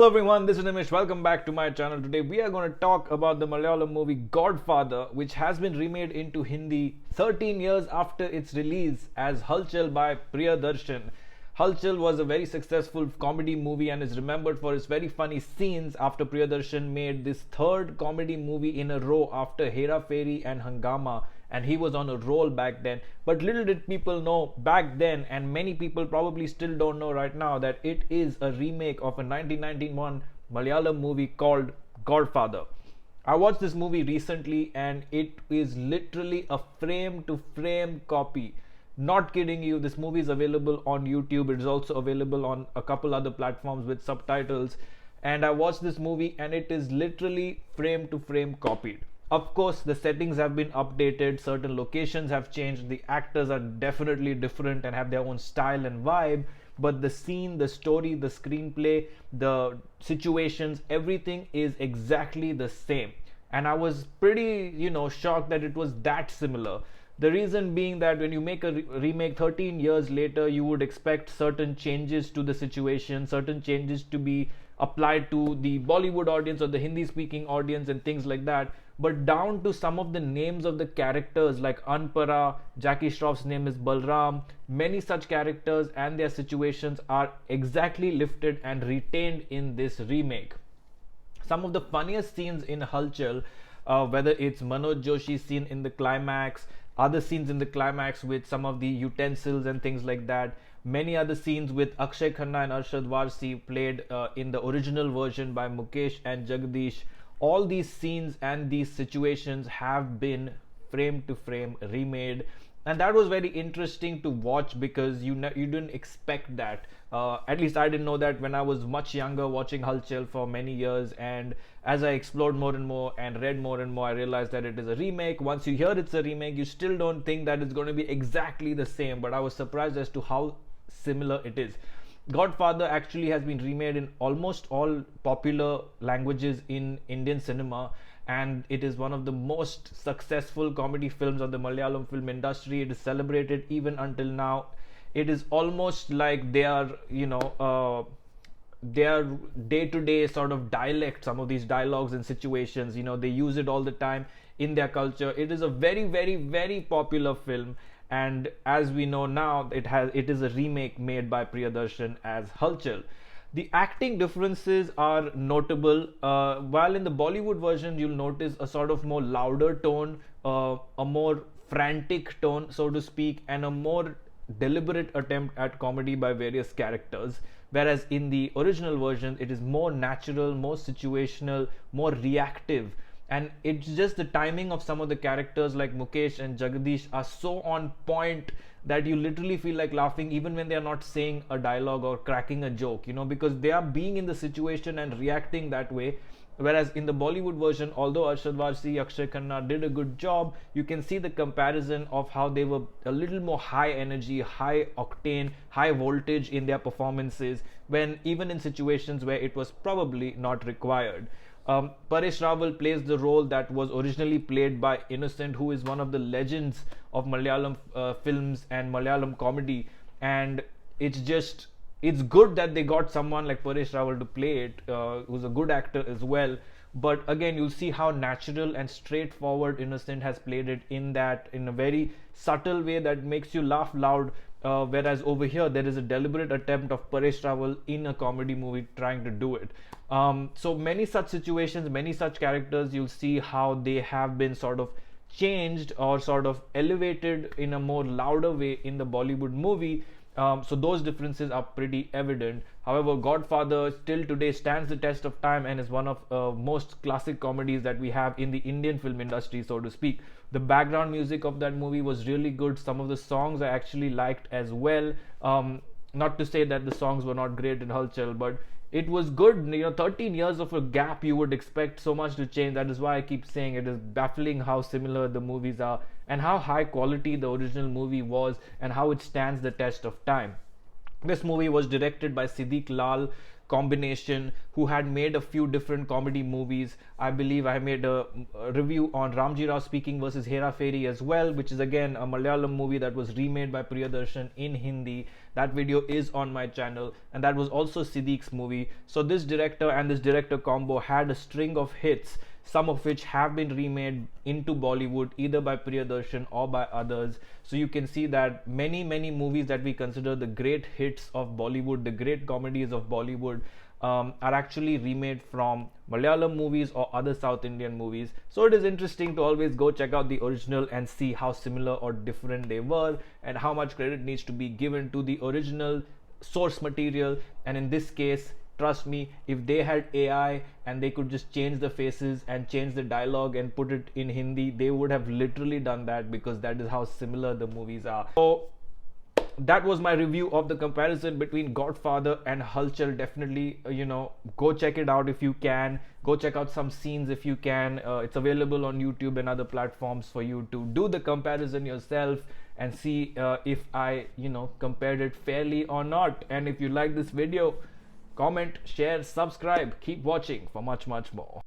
Hello everyone, this is Nimish. Welcome back to my channel. Today we are going to talk about the Malayalam movie Godfather, which has been remade into Hindi 13 years after its release as Hulchul by Priyadarshan. Hulchul was a very successful comedy movie and is remembered for its very funny scenes after Priyadarshan made this third comedy movie in a row after Hera Fairy and Hangama, and he was on a roll back then. But little did people know back then, and many people probably still don't know right now, that it is a remake of a 1991 Malayalam movie called Godfather. I watched this movie recently and it is literally a frame to frame copy. Not kidding you, this movie is available on YouTube. It is also available on a couple other platforms with subtitles. And I watched this movie and it is literally frame to frame copied. Of course, the settings have been updated, certain locations have changed, the actors are definitely different and have their own style and vibe, but the scene, the story, the screenplay, the situations, everything is exactly the same. And I was pretty, shocked that it was that similar. The reason being that when you make a remake 13 years later, you would expect certain changes to the situation, certain changes to be applied to the Bollywood audience or the Hindi speaking audience and things like that. But down to some of the names of the characters like Anpara, Jackie Shroff's name is Balram, many such characters and their situations are exactly lifted and retained in this remake. Some of the funniest scenes in Hulchul, whether it's Manoj Joshi's scene in the climax, other scenes in the climax with some of the utensils and things like that, many other scenes with Akshay Khanna and Arshad Varsi played in the original version by Mukesh and Jagadish. All these scenes and these situations have been frame to frame remade, and that was very interesting to watch because you didn't expect that. At least I didn't know that when I was much younger, watching Hulchul for many years, and as I explored more and more and read more and more, I realized that it is a remake. Once you hear it's a remake, you still don't think that it's going to be exactly the same, but I was surprised as to how similar it is. Godfather actually has been remade in almost all popular languages in Indian cinema, and it is one of the most successful comedy films of the Malayalam film industry. It is celebrated even until now. It is almost like their day-to-day sort of dialect, some of these dialogues and situations, they use it all the time in their culture. It is a very, very, very popular film, and as we know now, it is a remake made by Priyadarshan as Hulchul. The acting differences are notable. While in the Bollywood version, you'll notice a sort of more louder tone, a more frantic tone, so to speak, and a more deliberate attempt at comedy by various characters. Whereas in the original version, it is more natural, more situational, more reactive. And it's just the timing of some of the characters like Mukesh and Jagadish are so on point that you literally feel like laughing even when they are not saying a dialogue or cracking a joke, because they are being in the situation and reacting that way. Whereas in the Bollywood version, although Arshad Varsi, Akshay Khanna did a good job, you can see the comparison of how they were a little more high energy, high octane, high voltage in their performances, when even in situations where it was probably not required. Paresh Rawal plays the role that was originally played by Innocent, who is one of the legends of Malayalam films and Malayalam comedy. And it's good that they got someone like Paresh Rawal to play it, who's a good actor as well. But again, you'll see how natural and straightforward Innocent has played it in a very subtle way that makes you laugh loud. Whereas over here, there is a deliberate attempt of Paresh Rawal in a comedy movie trying to do it. So many such situations, many such characters, you'll see how they have been sort of changed or sort of elevated in a more louder way in the Bollywood movie. So those differences are pretty evident. However, Godfather still today stands the test of time and is one of most classic comedies that we have in the Indian film industry, so to speak. The background music of that movie was really good. Some of the songs I actually liked as well. Not to say that the songs were not great in Hulchul, but it was good. 13 years of a gap, you would expect so much to change. That is why I keep saying it is baffling how similar the movies are and how high quality the original movie was and how it stands the test of time. This movie was directed by Siddique Lal. combination who had made a few different comedy movies. I believe I made a review on Ramji Rao Speaking versus Hera Fairy as well, which is again a Malayalam movie that was remade by Priyadarshan in Hindi. That video is on my channel, and that was also Siddique's movie. So this director and this director combo had a string of hits, some of which have been remade into Bollywood either by Priyadarshan or by others. So you can see that many movies that we consider the great hits of Bollywood, the great comedies of Bollywood, are actually remade from Malayalam movies or other South Indian movies. So it is interesting to always go check out the original and see how similar or different they were, and how much credit needs to be given to the original source material. And in this case, trust me, if they had AI and they could just change the faces and change the dialogue and put it in Hindi, they would have literally done that, because that is how similar the movies are. So that was my review of the comparison between Godfather and Hulchul. Definitely, go check it out if you can. Go check out some scenes if you can. It's available on YouTube and other platforms for you to do the comparison yourself and see if I, compared it fairly or not. And if you like this video, comment, share, subscribe. Keep watching for much more.